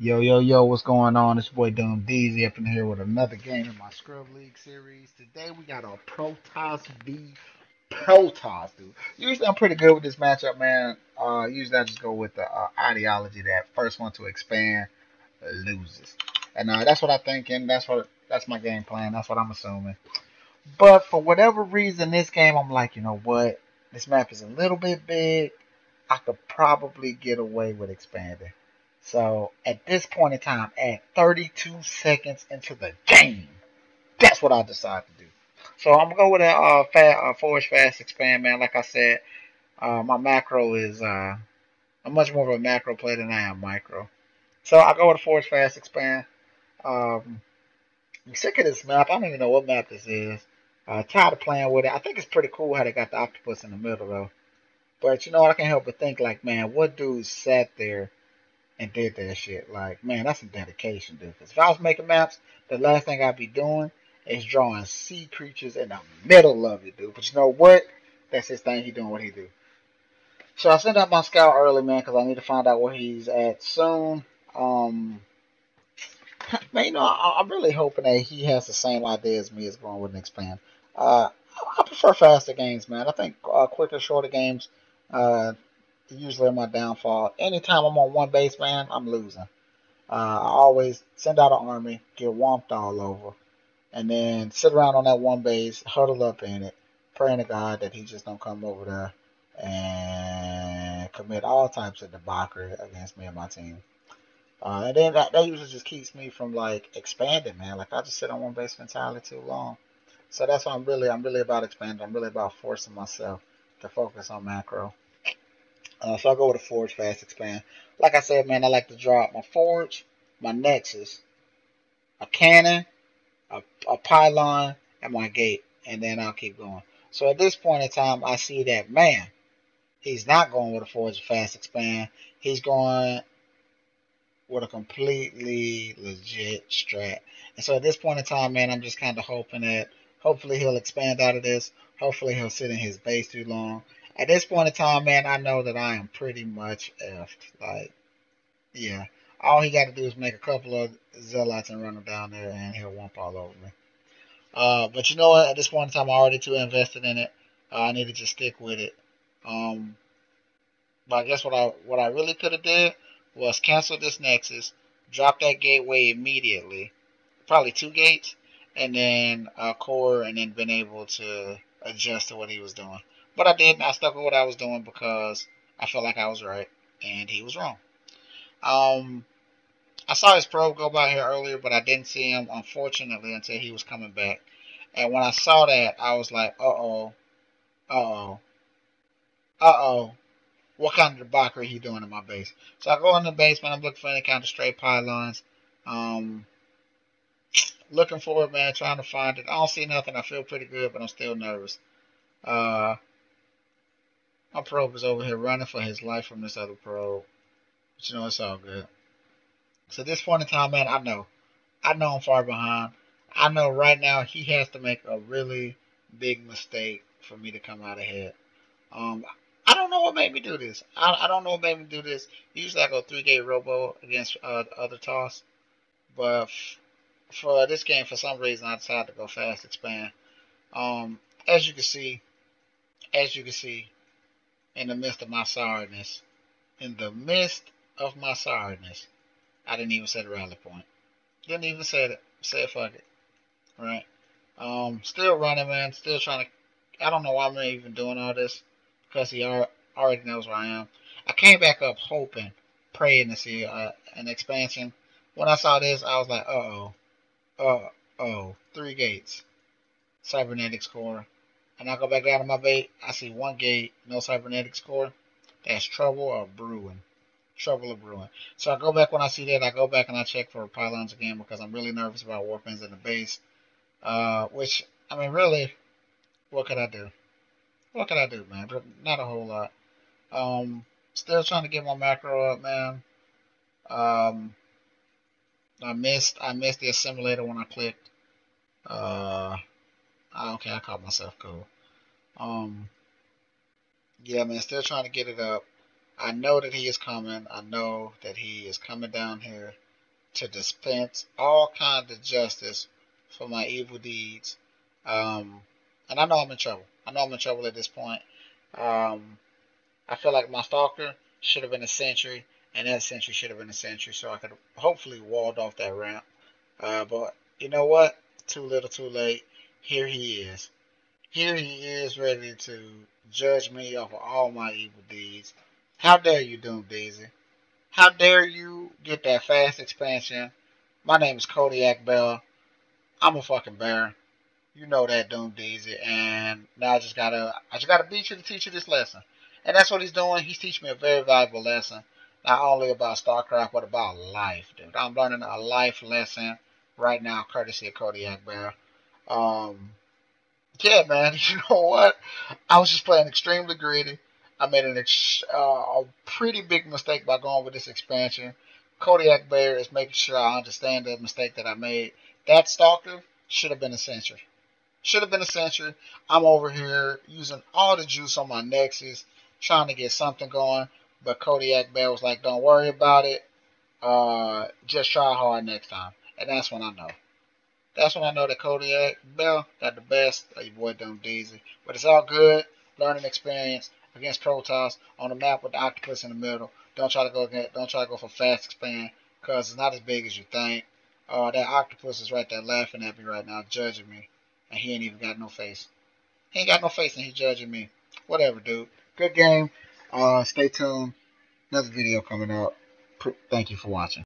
Yo, yo, yo, what's going on? It's your boy Dumb Deezy up in here with another game in my Scrub League series. Today we got a Protoss v Protoss, dude. Usually I'm pretty good with this matchup, man. Usually I just go with the ideology that first one to expand loses. And that's what I'm thinking. That's my game plan. That's what I'm assuming. But for whatever reason, this game, I'm like, you know what? This map is a little bit big. I could probably get away with expanding. So at this point in time, at 32 seconds into the game, that's what I decided to do. So I'm gonna go with a forge fast expand, man. Like I said, my macro is I'm much more of a macro player than I am micro. So I go with a forge fast expand. Um, I'm sick of this map. I don't even know what map this is. Tired of playing with it. I think it's pretty cool how they got the octopus in the middle though. But you know what? I can't help but think like, man, what dude sat there and did that shit? Like, man, that's some dedication, dude. Because if I was making maps, the last thing I'd be doing is drawing sea creatures in the middle of it, dude. But you know what? That's his thing. He doing what he do. So I sent out my scout early, man, because I need to find out where he's at soon. Um, Man, I'm really hoping that he has the same idea as me as going with an expand. Uh, I prefer faster games, man. I think quicker, shorter games usually are my downfall. Anytime I'm on one base, man, I'm losing. I always send out an army, get whomped all over, and then sit around on that one base, huddle up in it, praying to God that he just don't come over there and commit all types of debauchery against me and my team. And then that usually just keeps me from like expanding, man. Like I just sit on one base for entirely too long. So that's why I'm really about expanding. I'm really about forcing myself to focus on macro. So I go with a forge fast expand. Like I said, man, I like to drop my forge, my nexus, a cannon, a pylon, and my gate, and then I'll keep going. So at this point in time, I see that man, he's not going with a forge fast expand. He's going with a completely legit strat. And so at this point in time, man, I'm just kind of hoping that hopefully he'll expand out of this. Hopefully he'll sit in his base too long. At this point in time, man, I know that I am pretty much effed. Like, yeah. All he got to do is make a couple of zealots and run them down there, and he'll wump all over me. But you know what? At this point in time, I'm already too invested in it. I need to just stick with it. Um, but I guess what I really could have did was cancel this Nexus, drop that gateway immediately, probably two gates, and then core, and then been able to adjust to what he was doing. But I didn't. I stuck with what I was doing because I felt like I was right and he was wrong. Um, I saw his probe go by here earlier, but I didn't see him, unfortunately, until he was coming back. And when I saw that, I was like, uh oh, uh oh, uh oh. What kind of debauchery he doing in my base? So I go in the basement. I'm looking for any kind of stray pylons. Um, Looking for it, man. Trying to find it. I don't see nothing. I feel pretty good, but I'm still nervous. Uh, my probe is over here running for his life from this other probe. But you know, it's all good. So at this point in time, man, I know. I know I'm far behind. I know right now he has to make a really big mistake for me to come out ahead. Um, I don't know what made me do this. I don't know what made me do this. Usually I go three gate robo against other toss, but for this game, for some reason, I decided to go fast expand. Um, as you can see, as you can see, in the midst of my sorriness, in the midst of my sorriness, I didn't even set a rally point. Didn't even set it. Said fuck it. Right. Still running, man. Still trying to. I don't know why I'm even doing all this because he already knows where I am. I came back up hoping, praying to see an expansion. When I saw this, I was like, three gates, cybernetics core. And I go back down to my bait. I see one gate, no cybernetics core. That's trouble or brewing. Trouble or brewing. So I go back when I see that. I go back and I check for pylons again because I'm really nervous about warpins in the base. Which I mean, really, what could I do? What could I do, man? But not a whole lot. Still trying to get my macro up, man. Um, I missed the assimilator when I clicked. Uh, okay, I caught myself cool. Um, yeah, man, still trying to get it up. I know that he is coming. I know that he is coming down here. to dispense all kinds of justice for my evil deeds. And I know I'm in trouble. I know I'm in trouble at this point. Um, I feel like my stalker should have been a sentry, and that sentry should have been a sentry, so I could have hopefully walled off that ramp. But you know what? Too little, too late. Here he is. Here he is, ready to judge me off of all my evil deeds. How dare you, Doom Daisy? How dare you get that fast expansion? My name is Kodiak Bell. I'm a fucking bear. You know that, Doom Daisy, and now I just gotta beat you to teach you this lesson. And that's what he's doing. He's teaching me a very valuable lesson, not only about StarCraft, but about life, dude. I'm learning a life lesson right now, courtesy of Kodiak Bear. Um, yeah, man. You know what? I was just playing extremely greedy. I made a pretty big mistake by going with this expansion. Kodiak Bear is making sure I understand the mistake that I made. That Stalker should have been a sentry. Should have been a sentry. I'm over here using all the juice on my Nexus, trying to get something going. But Kodiak Bear was like, "Don't worry about it. Just try hard next time." And that's when I know. That's when I know that Kodiak Bell got the best of your boy Dumb Deezy. But it's all good. Learning experience against Protoss on the map with the octopus in the middle. Don't try to go for fast expand because it's not as big as you think. That octopus is right there laughing at me right now, judging me, and he ain't even got no face. He ain't got no face, and he judging me. Whatever, dude. Good game. Stay tuned. Another video coming up. Thank you for watching.